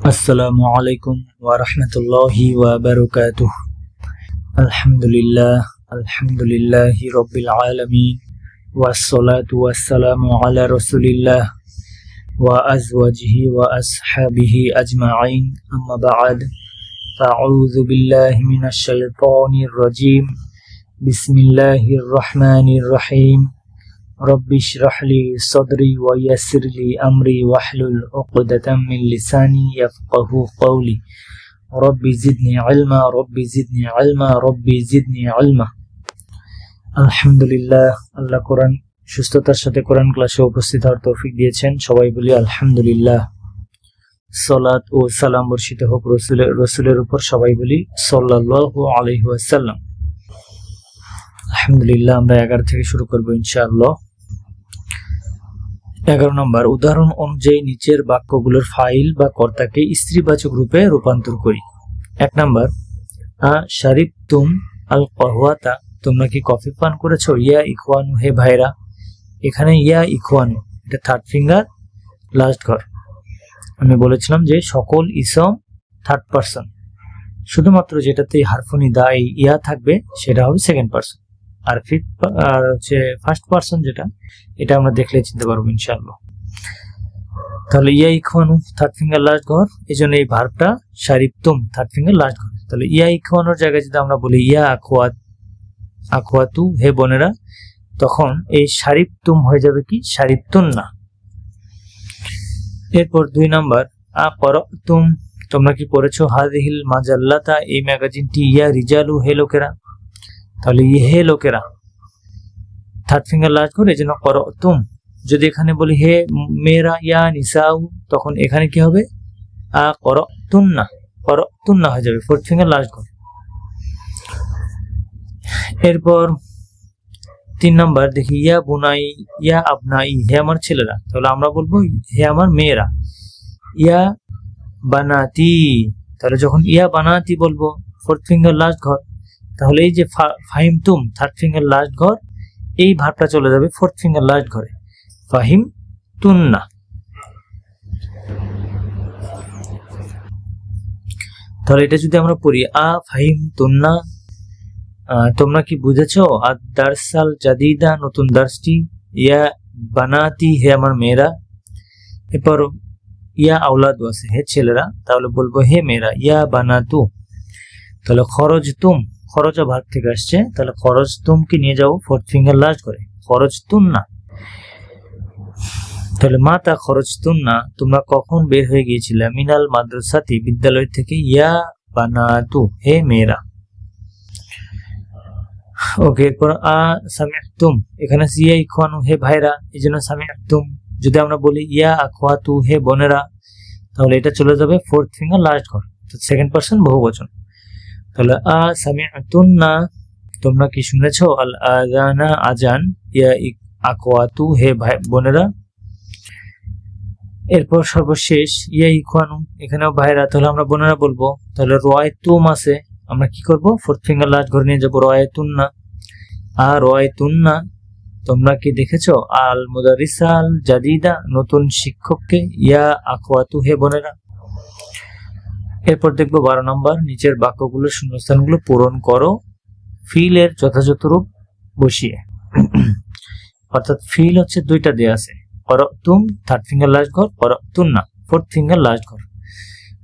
আসসালামু আলাইকুম ওয়া রাহমাতুল্লাহি ওয়া বারাকাতুহু। আলহামদুলিল্লাহি রাব্বিল আলামিন ওয়াস সালাতু ওয়াস সালামু আলা রাসূলিল্লাহ ওয়া আজওয়াজিহি ওয়া আসহাবিহি আজমাইন, আম্মা বা'দ। আউযু বিল্লাহি মিনাশ শাইতানির রাজীম। বিসমিল্লাহির রহমানির রহিম। رب اشرح لي صدري ويسر لي أمري واحلل عقدة من لساني يفقهوا قولي رب زدني علما رب زدني علما رب زدني علما। আলহামদুলিল্লাহ, আল্লাহ কোরআন সুস্থতার সাথে কোরআন ক্লাসে উপস্থিত হওয়ার তৌফিক দিয়েছেন। সবাই বলি আলহামদুলিল্লাহ। সালাত ও সালাম বর্ষিত হোক রসুলের উপর, সবাই বলি সাল্লাল্লাহু আলাইহি ওয়াসাল্লাম। আলহামদুলিল্লাহ, আমরা 11 থেকে শুরু করব ইনশাআল্লাহ। 11 নম্বর, উদাহরণ অনুযায়ী নিচের বাক্যগুলোর ফাইল বা কর্তাকে স্ত্রীবাচক রূপে রূপান্তর করি। 1 নম্বর, শারিবতুম আল কাহওয়াতা, তোমরা কি কফি পান করেছো? ইয়া ইখওয়ানু, হে ভাইরা। এখানে ইয়া ইখওয়ানু, এটা থার্ড ফিঙ্গার লাস্ট ঘর। আমি বলেছিলাম যে সকল ইসম থার্ড পারসন, শুধুমাত্র যেটাতে হারফুনি দা এই ইয়া থাকবে সেটা হবে সেকেন্ড পারসন, আর ফার্স্ট পারসন যেটা, এটা আমরা দেখলে চিনতে পারবো ইনশাআল্লাহ। তাহলে ইয়া ইখওয়ানু থার্ড ফিঙ্গার লাস্ট ঘর, এই জন্য এই ভার্বটা শারিবতুম থার্ড ফিঙ্গার লাস্ট ঘর। তাহলে ইয়া ইখওয়ানুর জায়গায় যদি আমরা বলি ইয়া আখওয়াতু, হে বোনেরা, তখন এই শারিবতুম হয়ে যাবে কি শারিবতুন্না। এরপর 2 নম্বর, আকরাতুম, তোমরা কি পড়েছো? হাযিহিল মাজাল্লাতা, এই ম্যাগাজিনটি। ইয়া রিজালু, হে লোকেরা। তাহলে হে লোকেরা থার্ড ফিঙ্গার লাস্ট করে, এজন্য করতুম। যদি এখানে বলি হে মেয়েরা, ইয়া নিসাউ, তখন এখানে কি হবে? করতুন্না হয়ে যাবে, ফোর্থ ফিঙ্গার লাস্ট করে। এরপর 3 নম্বর দেখি, ইয়া বুনাই, ইয়া আবনাই, হে আমার ছেলেরা। তাহলে আমরা বলবো হে আমার মেয়েরা। ইয়া বানাতি, তাহলে যখন ইয়া বানাতি বলবো ফোর্থ ফিঙ্গার লাস্ট ঘর, তাহলে এই যে ফাহিমতুম থার্ড ফিঙ্গার লাস্ট ঘর, এই ভাবটা চলে যাবে ফোর্থ ফিঙ্গার লাস্ট ঘরে, ফাহিমতুন্না। তাহলে এটা যদি আমরা পড়ি, ফাহিমতুন্না, তোমরা কি বুঝেছো? দারসাল জাদিদা, নতুন দার্সটি। ইয়া বানাতি, হে আমার মেয়েরা। এরপর ইয়া আওলাদু আছে, হে ছেলেরা, তাহলে বলবো হে মেয়েরা। ইয়া বানাতু, তাহলে খরজতুম, খরজা ভাগ থেকে আসছে, তাহলে খরজতুম কি নিয়ে যাবো ফোর্থ ফিঙ্গার লাস্ট করে, খরজতুন্না। তাহলে মাতা খরজতুন্না, তোমরা কখন বের হয়ে গিয়েছিলে? মিনাল মাদ্রাসাতি, বিদ্যালয় থেকে। ইয়া বানাতু, হে মেয়েরা। ওকে, এরপর সামিআতুম, এখানে ইয়া ইখওয়ানু, হে ভাইরা, এই জন্য সামিআতুম। যদি আমরা বলি ইয়া আখওয়াতু, হে বোনেরা, তাহলে এটা চলে যাবে ফোর্থ ফিঙ্গার লাস্ট ঘর, তো সেকেন্ড পারসন বহুবচন। তাহলে সামিআতুন্না, তোমরা কি শুনেছো? আল আযানা, আজান। ইয়া আখওয়াতু, হে ভাই বোনেরা। এরপর সর্বশেষ ইয়া ইখওয়ানু, এখানেও ভাইরা, তাহলে আমরা বোনেরা বলবো। তাহলে রাআইতুম আছে, আমরা কি করব? ফোর্থ ফিঙ্গার লাস্ট ঘরে নিয়ে যাবো, রাআইতুন্না। রাআইতুন্না, তোমরা কি দেখেছো? আল মুদারিসাল জাদিদা, নতুন শিক্ষককে। ইয়া আখওয়াতু, হে বোনেরা। এরপর দেখবো 12 নম্বর, নিচের বাক্যগুলোর শূন্যস্থানগুলো পূরণ করো ফিলের যথাযথ রূপ বসিয়ে। অর্থাৎ ফিল হচ্ছে 2টা দেয়া আছে, করতুম থার্ড ফিঙ্গার লাস্ট ঘর, করতুন্না ফোর্থ ফিঙ্গার লাস্ট ঘর।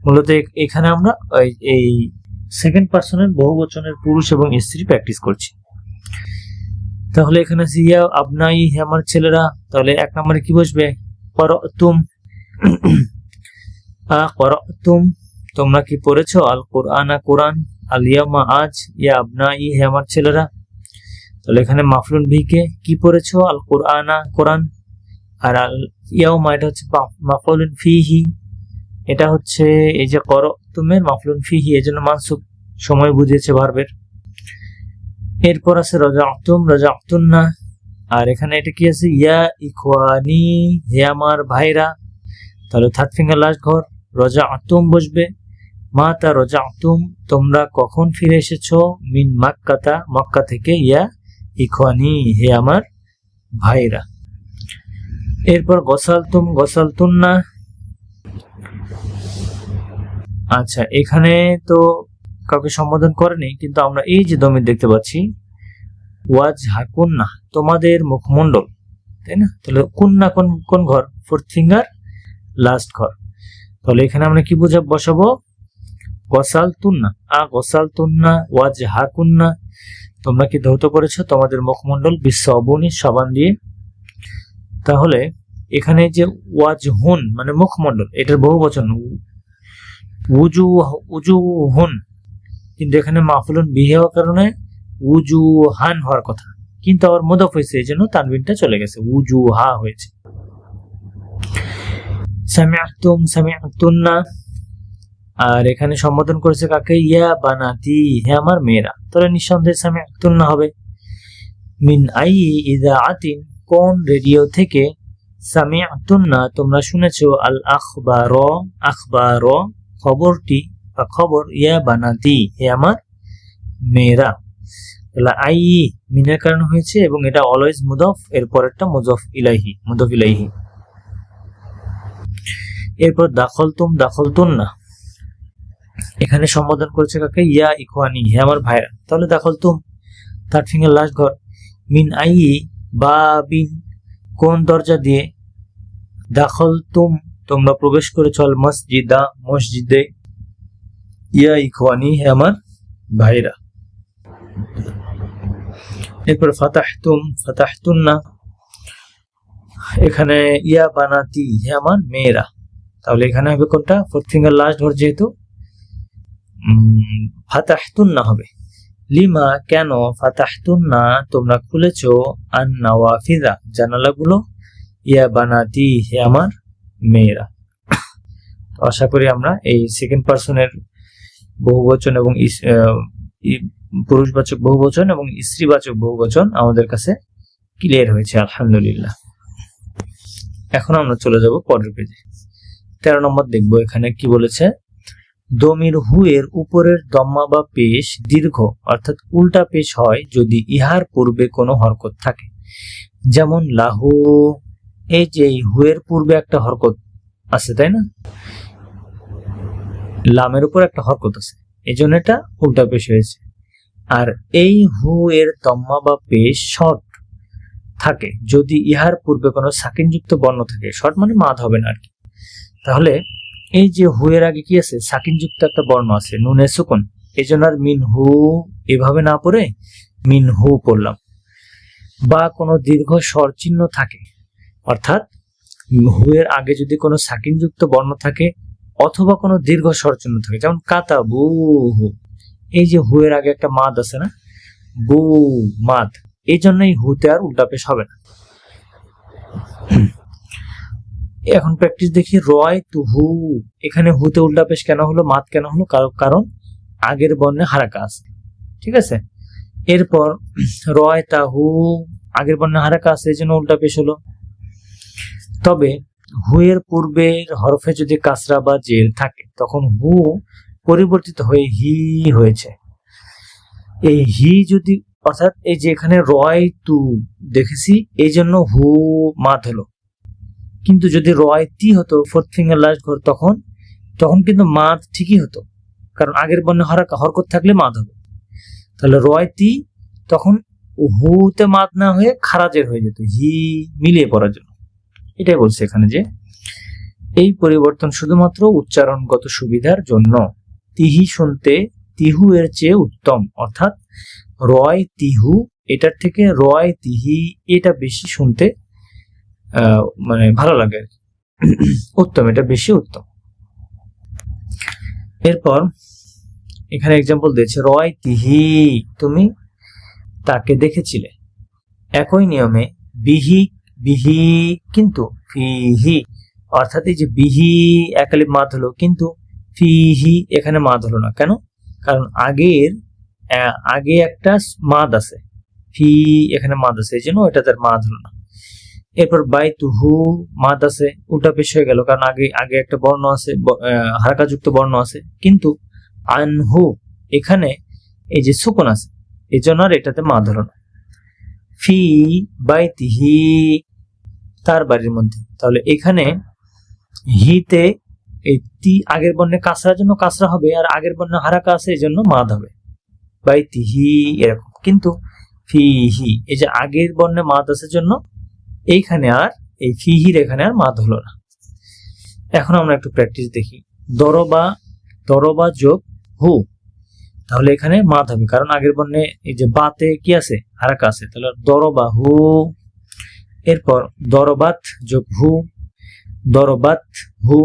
মূলত এখানে আমরা এই সেকেন্ড পারসনের বহুবচনের পুরুষ এবং স্ত্রী প্র্যাকটিস করছি। তাহলে এখানে ইয়া আবনাই, হে আমার ছেলেরা, তাহলে 1 নম্বরে কি বসবে? করতুম। করতুম, তোমরা কি পড়েছো? আল কোরআনা, কোরআন। আল ইয়াউমা, আজ। ইয়া আবনাই, হে আমার ছেলেরা, তাহলে এখানে মাফলুন বিকে কি পড়েছো? আল কোরআনা, কোরআন। আর আল ইয়াউমা, এটা হচ্ছে মাফলুন ফিহি, এটা হচ্ছে এই যে করতুমের মাফলুন ফিহি, এজন্য মানসুব, সময় বুঝিয়েছে ভার্বের। এরপর আছে রাজাতুম, রাজাতুন্না। আর এখানে এটা কি আছে? ইয়া ইখওয়ানি, হে আমার ভাইরা। তাহলে থার্ড ফিঙ্গার লাস্ট ঘর, রাজাতুম বসবে। মাতা রাজাতুম, তোমরা কখন ফিরে এসেছো? মিন মাক্কাতা, মক্কা থেকে। ইয়া ইখওয়ানি, হে আমার ভাইরা। এরপর গসালতুম, গসালতুন্না। আচ্ছা, এখানে তো কাউকে সম্বোধন করেনি, কিন্তু আমরা এই যে দমির দেখতে পাচ্ছি ওয়াজ হাকুন্না, তোমাদের মুখমণ্ডল, তাই না? তাহলে কুন্না কোন কোন ঘর? ফোর্থ ফিঙ্গার লাস্ট ঘর। তাহলে এখানে আমরা কি বসাবো? গসাল তুন্না, গসাল তুন্না ওয়াজ হাকুন্না, তোমরা কি ধৌত করেছো তোমাদের মুখমণ্ডল বিশ্ববনী, সাবান দিয়ে। তাহলে এখানে যে ওয়াজ হুন মানে মুখমণ্ডল, এটার বহু বচন উজু, উজু হুন, কিন্তু এখানে মাফুলুন বিহি হওয়ার কারণে উজু হান হওয়ার কথা, কিন্তু আবার মুদাফ হয়েছে, এই জন্য তানবিনটা চলে গেছে, উজু হা হয়েছে। সামিআতুম, সামিআতুন্না, আর এখানে সম্বোধন করেছে কাকে? ইয়া বানাতি, হে আমার মেয়েরা। তাহলে নিঃসন্দেহে সামিআতুন্না হবে। মিন আই ইযাআতিন, কোন রেডিও থেকে? সামিআতুন্না, তোমরা শুনেছো। আল আখবার, আখবার খবরটি বা খবর। ইয়া বানাতি, হে আমার মেয়েরা। তাহলে আই মিনের কারণে হয়েছে, এবং এটা অলওয়েজ মুদাফ, এর পরেরটা মুদাফ ইলাইহি, মুদাফ ইলাইহি। এরপর দাখলতুম, দাখলতুন্না, এখানে সম্বোধন করেছে কাকে? ইয়া ইখওয়ানি, হে আমার ভাইরা। তাহলে দাখলতুম থার্ড ফিঙ্গার লাস্ট ঘর। মিন আই বাবিন, কোন দরজা দিয়ে? দাখলতুম, তোমরা প্রবেশ করেছো। আল মসজিদা, মসজিদে। ইয়া ইখওয়ানি, হে আমার ভাইরা। এরপর ফাতাহতুম, ফাতাহতুন্না, এখানে ইয়া বানাতি, হে আমার মেয়েরা। তাহলে এখানে হবে কোনটা? ফোর্থ ফিঙ্গার লাস্ট ঘর, যেহেতু ফাতাহতুন্না হবে। লিমা, কেন? ফাতাহতুন্না, তোমরা খুলেছো। আন নাওয়াফিজা, জানালাগুলো। ইয়া বানাতি, হে আমার মেয়েরা। আশা করি আমরা এই সেকেন্ড পারসনের বহুবচন এবং পুরুষবাচক বহুবচন এবং স্ত্রীবাচক বহুবচন আমাদের কাছে ক্লিয়ার হয়েছে, আলহামদুলিল্লাহ। এখন আমরা চলে যাব পরের পেজে। 13 নম্বর দেখবো। এখানে কি বলেছে? দমির হু এর উপরের দম্মা বা পেশ দীর্ঘ অর্থাৎ উল্টা পেশ হয় যদি ইহার পূর্বে কোনো হরকত থাকে। যেমন লাহু, এই যে হু এর পূর্বে একটা হরকত আছে, তাই না? লামের উপর একটা হরকত আছে, এই জন্য এটা উল্টা পেশ হয়েছে। আর এই হু এর দম্মা বা পেশ শর্ট থাকে যদি ইহার পূর্বে কোনো সাকিনযুক্ত বর্ণ থাকে। শর্ট মানে মাদ হবে না আর কি। তাহলে এই যে হু এর আগে কি আছে? সাকিনযুক্ত একটা বর্ণ আছে, নুনে সুকুন, এই জন্য আর মিন হু এভাবে না পড়ে মিন হু পড়লাম। বা কোনো দীর্ঘ স্বর চিহ্ন থাকে, অর্থাৎ হু এর আগে যদি কোনো সাকিনযুক্ত বর্ণ থাকে অথবা কোনো দীর্ঘ স্বর চিহ্ন থাকে, যেমন কাতাবু, এই যে হু এর আগে একটা মাদ আছে না, বু মাদ, এই জন্যই হুতে আর উল্টা পেশ হবে না। এখন প্র্যাকটিস দেখি। রয় তু হু, এখানে হুতে উল্টা পেশ কেন হলো, মাদ কেন হলো? কারণ আগের বর্ণে হারাকা আছে, ঠিক আছে। এরপর রয় তা হু, আগের বর্ণে হারাকা আছে, এই জন্য উল্টা পেশ হলো। তবে হু এর পূর্বের হরফে যদি কাসরা বা জের থাকে তখন হু পরিবর্তিত হয়ে হি হয়েছে। এই হি যদি, অর্থাৎ এই যে এখানে রয় তু দেখেছি, এই জন্য হু মাদ হলো। কিন্তু যদি রয় তি হতো, ফোর্থ ফিঙ্গার লাস্ট ঘর, তখন কিন্তু মাদ ঠিকই হতো, কারণ আগের বর্ণে হরকত থাকলে মাদ হবে। তাহলে রয় তি, তখন হুতে মাদ না হয়ে খারাজের হয়ে যেত, হি মিলিয়ে পড়ার জন্য। এটাই বলছে এখানে যে এই পরিবর্তন শুধুমাত্র উচ্চারণগত সুবিধার জন্য। তিহি শুনতে তিহু এর চেয়ে উত্তম, অর্থাৎ রয় তিহু এটার থেকে রয় তিহি এটা বেশি শুনতে মানে ভালো লাগে, উত্তম, এটা বেশি উত্তম। এরপর এখানে এক্সাম্পল দিয়েছে, রয় তিহি, তুমি তাকে দেখেছিলে। একই নিয়মে বিহি, বিহি কিন্তু ফিহি, অর্থাৎ এই যে বিহি একালিপ মাদ হলো, কিন্তু ফিহি এখানে মাদ হলো না। কেন? কারণ আগে একটা মাদ আছে, ফি এখানে মাদ আছে, এই জন্য এটা তার মাদ হলো না। এরপর বাইতুহু মাদ আছে, উল্টা পেশ হয়ে গেল, কারণ আগে একটা বর্ণ আছে, হারাকাযুক্ত বর্ণ আছে। কিন্তু আনহু এখানে এই যে সুকুন আছে, এই জন্য আর এটাতে মাদ হলো না। ফি বাইতিহি, তার বাড়ির মধ্যে, তাহলে এখানে হিতে এই তি আগের বর্ণে কাসরার জন্য কাসরা হবে, আর আগের বর্ণে হারাকা আছে এই জন্য মাদ হবে, বাইতিহি এরকম। কিন্তু ফিহি এই যে আগের বর্ণে মাদ আছে জন্য এইখানে আর এই ফিহির এখানে আর মাদ হলো না। এখন আমরা একটু প্র্যাকটিস দেখি। দরবা যোগ হু, তাহলে এখানে মাদ হবে, কারণ আগের বর্ণে এই যে বাতে কি আছে, হারাকা আছে, তাহলে দরবা হু। এরপর দরবাত যোগ হু, দরবাত হু,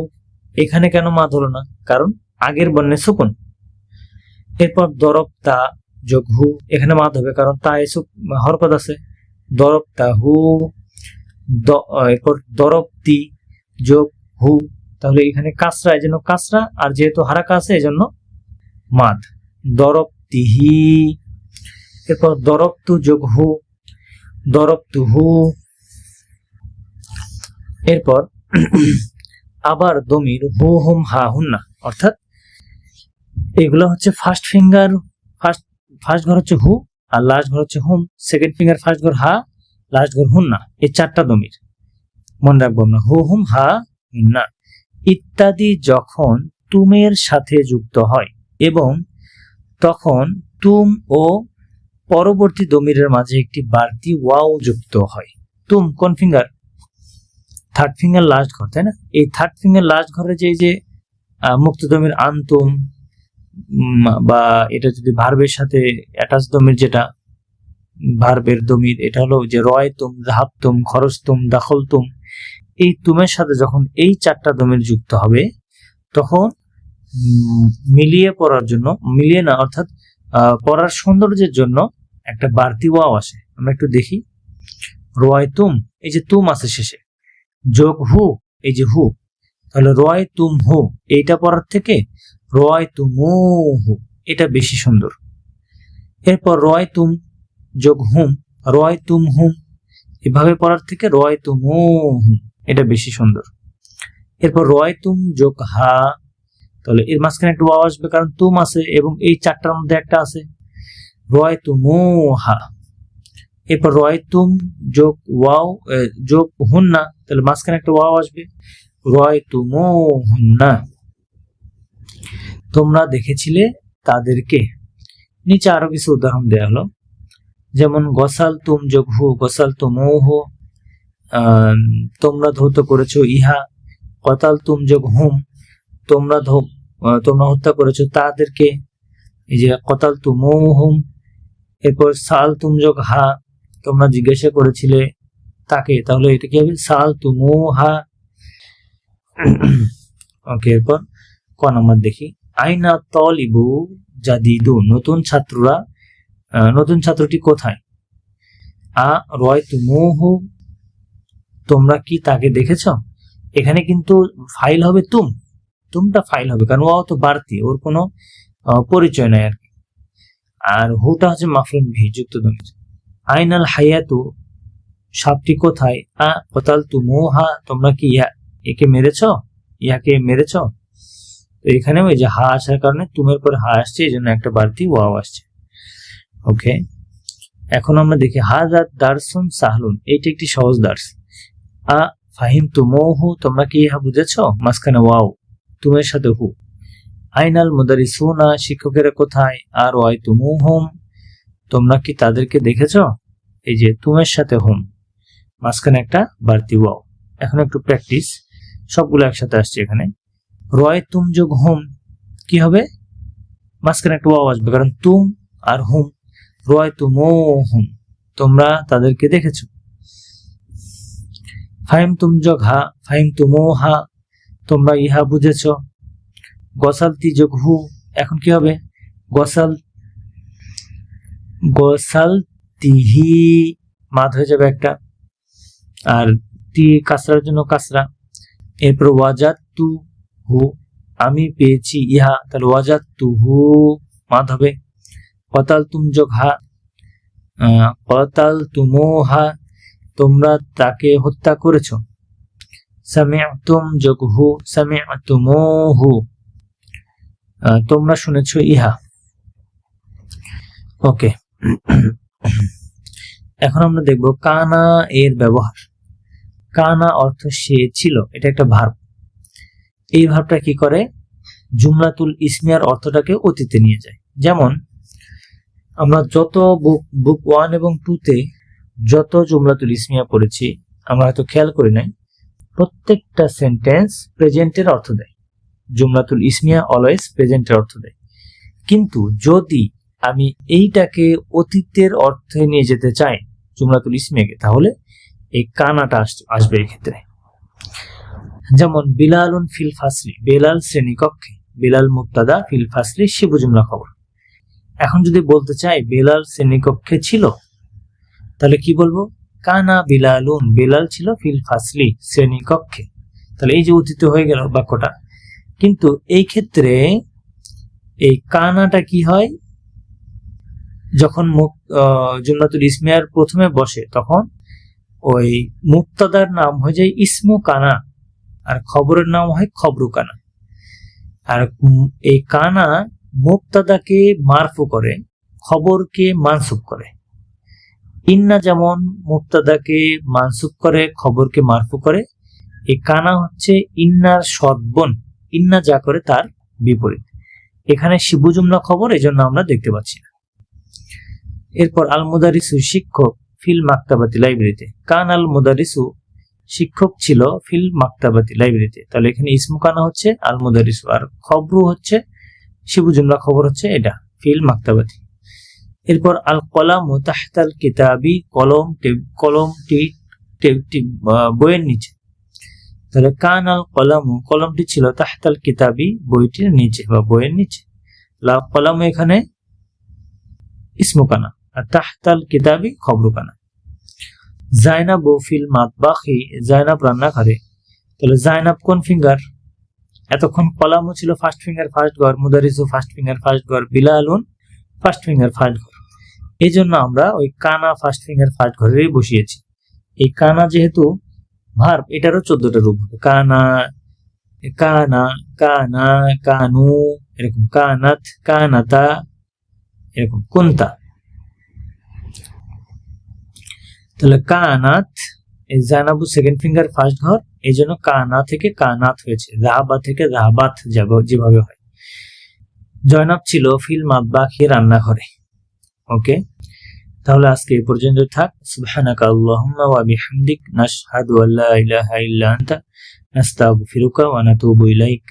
এখানে কেন মাদ হলো না, কারণ আগের বর্ণে সুকুন। এরপর দরবতা যোগ হু, এখানে মাদ হবে কারণ তা হরকত আছে, দরবতা হু। এরপর দরবতি যোগ হু, তাহলে এখানে কাসরা, এই জন্য কাসরা, আর যেহেতু হারাকা আছে এই জন্য মাদ, দরবতিহি। এরপর দরবতু যোগ হু, দরবতু হু। এরপর আবার দমির হু হুম হা হুন্না, অর্থাৎ এগুলো হচ্ছে ফার্স্ট ফিঙ্গার, ফার্স্ট ঘর হচ্ছে হু, আর লাস্ট ঘর হচ্ছে হুম, সেকেন্ড ফিঙ্গার ফার্স্ট ঘর হা, লাস্ট ঘর হুন্না, এই চারটা দমির মনে রাখবো আমরা, হু হুম হা হুন্না ইত্যাদি যখন তুমের সাথে যুক্ত হয় এবং তখন তুম ও পরবর্তী দমিরের মাঝে একটি বাড়তি ওয়াও যুক্ত হয়। তুম কোন ফিঙ্গার? থার্ড ফিঙ্গার লাস্ট ঘর, তাই না? এই থার্ড ফিঙ্গার লাস্ট ঘরে যে মুক্ত দমির আনতুম, বা এটা যদি ভার্বের সাথে অ্যাটাচ দমির, যেটা ভার্বের দমির, এটা হলো যে রয় তুম, জাহাব তুম, খরচ তুম, দাখল তুম, এই তুমের সাথে যখন এই চারটা দমির যুক্ত হবে তখন মিলিয়ে পড়ার জন্য, মিলিয়ে না অর্থাৎ পড়ার সৌন্দর্যের জন্য একটা বাড়তি ওয়াও আসে। আমরা একটু দেখি। রয় তুম, এই যে তুম আছে শেষে, যোগ হু, এই যে হু, তাহলে রয় তুম হু, এইটা পড়ার থেকে রয় তুমু হু এটা বেশি সুন্দর। এরপর রয় তুম যোগ হুম, রয় তুম হুম, এভাবে পড়ার থেকে রয় তুমু হুম এটা বেশি সুন্দর। এরপর রয় তুম যোগ হা, তাহলে এর মাঝখানে একটা ওয়াও আসবে কারণ তুম আছে এবং এই চারটার মধ্যে একটা আছে, রয় তুমু হা। এরপর রয় তুম যোগ ওয়াও যোগ হুন্না, তাহলে মাঝখানে একটা ওয়াও আসবে, রয় তুমু হুন্না। তোমরা দেখেছিলে তাদেরকে। নিচে আরো কিছু উদাহরণ দেওয়া হলো, যেমন গসাল তুম যোগ হু, গসাল তুমু হু, তোমরা ধৌত করেছো ইহা, কতাল তুম যোগ হুম, তোমরা হত্যা করেছো তাদেরকে, এই যে কতাল তুমু হুম। এরপর সাল তুম যোগ হা, তোমরা জিজ্ঞাসা করেছিলে তাকে, তাহলে এটা কি হবে, সাল তুমু হা। ওকে, এরপর ক নাম্বার দেখি। আইনা তলিবু জাদিদু, নতুন ছাত্রটি কোথায়? আ রয় তুমুহু, তোমরা কি তাকে দেখেছ? এখানে কিন্তু ফাইল হবে তুমটা ফাইল হবে, কারণ ও তো বাড়তি, ওর কোনো পরিচয় নাই আর কি। আর হুটা হচ্ছে মাফরুল বিহি, যুক্ত দমির। আইনাল হায়াতু, সাপটি কোথায়? আ কতাল তুমুহা, তোমরা কি একে মেরেছ, ইয়াকে মেরেছ? তো এখানেও এই যে হা আসার কারণে তুমের পরে হা আসছে, এই জন্য একটা বাড়তি ওয়াও আসছে। ওকে, এখন আমরা দেখি হাজার দারসুন সাহলুন, এইটা একটি সহজ দার্স। আ ফাহিম তুমুহু, তোমরা কি ইহা বুঝেছ, মাঝখানে ওয়াও, তুমের সাথে হু। আইনাল মুদারিসুনা, শিক্ষকেরা কোথায়? আর ওয়াই তুমুহুম, তোমরা কি তাদেরকে দেখেছ, এই যে তুমের সাথে হুম, মাঝখানে একটা বাড়তি ওয়াও। এখন একটু প্র্যাকটিস, সবগুলো একসাথে আসছে এখানে। রয় তুম যোগ হুম কি হবে, মাঝখানে একটা ওয়াও আসবে কারণ তুম আর হুম, রয় তুমু হুম, তোমরা তাদেরকে দেখেছো। ফাহিম তুম যোগ হা, ফাহিম তুমু হা, তোমরা ইহা বুঝেছ। গসালতি যোগ হু, এখন কি হবে, গসালতিহি, মাদ হয়ে যাবে একটা, আর তি কাসরার জন্য কাসরা। এরপর ওয়াজাতু হু, আমি পেয়েছি ইহা, তাহলে ওয়াজাতু হু মাদ হবে। কতাল তুম যোগ হা, কতাল তুমু হা, তোমরা তাকে হত্যা করেছো। সামিআতুম যোগ হু, সামিআতুমুহু, তোমরা শুনেছো ইহা। ওকে, এখন আমরা দেখব কানা এর ব্যবহার। কানা অর্থ সে ছিল, এটা একটা ভার্ব। এই ভাবটা কি করে, জুমলাতুল ইসমিয়ার অর্থটাকে অতীতে নিয়ে যায়। যেমন আমরা যত বুক 1 এবং 2 তে যত জুমলাতুল ইসমিয়া পড়েছি, আমরা হয়তো খেয়াল করি নাই, প্রত্যেকটা সেন্টেন্স প্রেজেন্টের অর্থ দেয়। জুমলাতুল ইসমিয়া অলওয়েজ প্রেজেন্টের অর্থ দেয়। কিন্তু যদি আমি এইটাকে অতীতের অর্থে নিয়ে যেতে চাই জুমলাতুল ইসমিয়াকে, তাহলে এই কানাটা আসবে এই ক্ষেত্রে। যেমন বিলালুন ফিল ফাসলি, বেলাল শ্রেণীকক্ষে, বেলাল মুবতাদা, ফিল ফাসলি শিবু জুমলা খবর। এখন যদি বলতে চাই বেলাল শ্রেণীকক্ষে ছিল, তাহলে কি বলবো, কানা বিলালুন, বেলাল ছিল ফিল ফাসলি শ্রেণীকক্ষে। তাহলে এই যে অতীত হয়ে গেল বাক্যটা। কিন্তু এই ক্ষেত্রে এই কানাটা কি হয়, যখন জুমলাতুল ইসমিয়ার প্রথমে বসে তখন ওই মুবতাদার নাম হয়ে যায় ইসমু কানা, আর খবরের নাম হয় খবরু কানা। আর এই কানা মুবতাদাকে মারফু করে, খবরকে মানসুব করে। ইন্না যেমন মুবতাদাকে মানসুব করে, খবরকে মারফু করে, এই কানা হচ্ছে ইন্নার সদ্বন, ইন্না যা করে তার বিপরীত। এখানে শিবু জুমলা খবর, এজন্য আমরা দেখতে পাচ্ছি না। এরপর আল মুদারিসু শিক্ষক ফিল মাকতাবাতি লাইব্রেরিতে, কান আল মুদারিসু শিক্ষক ছিল ফিল মাকতাবাতি লাইব্রেরিতে। তাহলে এখানে ইসমু কানা হচ্ছে আল মুদারিসু, আর খবরু হচ্ছে শিবু জুমলা খবর হচ্ছে এটা ফিল মাকতাবাতি। এরপর আল কলামু তাহতাল কিতাবি, কলমটি বইয়ের নিচে। তাহলে কান আল কলামু, কলমটি ছিল তাহতাল কিতাবি, বইটির নিচে বা বইয়ের নিচে। লা কলামু এখানে ইসমু কানা, আর তাহতাল কিতাবি খবরু কানা। জাইনাব ফিল মাতবাখি, জাইনাব রান্না করে। তাহলে জাইনাব কোন ফিঙ্গার, এতক্ষণ কলামও ছিল ফার্স্ট ফিঙ্গার ফার্স্ট ঘর, মুদারিসু ফার্স্ট ফিঙ্গার ফার্স্ট ঘর, বিলালুন ফার্স্ট ফিঙ্গার ফার্স্ট ঘর। এই জন্য আমরা ওই কানা ফার্স্ট ফিঙ্গার ফার্স্ট ঘরেই বসিয়েছি। এই কানা যেহেতু ভার্ব, এটারও 14টা রূপ হবে, কানা, কানা, কানা, কানু, এরকম কানাত, কানাতা, এরকম কুন্তা। তাহলে কানাত, এই জানাবু সেকেন্ড ফিঙ্গার ফার্স্ট ঘর, এই জন্য কানা থেকে কানাত হয়েছে, রাহাবা থেকে রাহাবাত যেভাবে হয়। জয়নাব ছিল ফিল মাতবাখি রান্নাঘরে। ওকে, তাহলে আজকে এই পর্যন্ত থাক। সুবহানাকা আল্লাহুম্মা ওয়া বিহামদিক, নাশহাদু আল্লা ইলাহা ইল্লা আনতা, নাস্তাগফিরুকা ওয়া নাতুবু ইলাইক।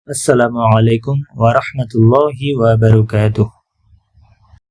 আসসালামু আলাইকুম ওয়া রাহমাতুল্লাহি ওয়া বারাকাতুহু।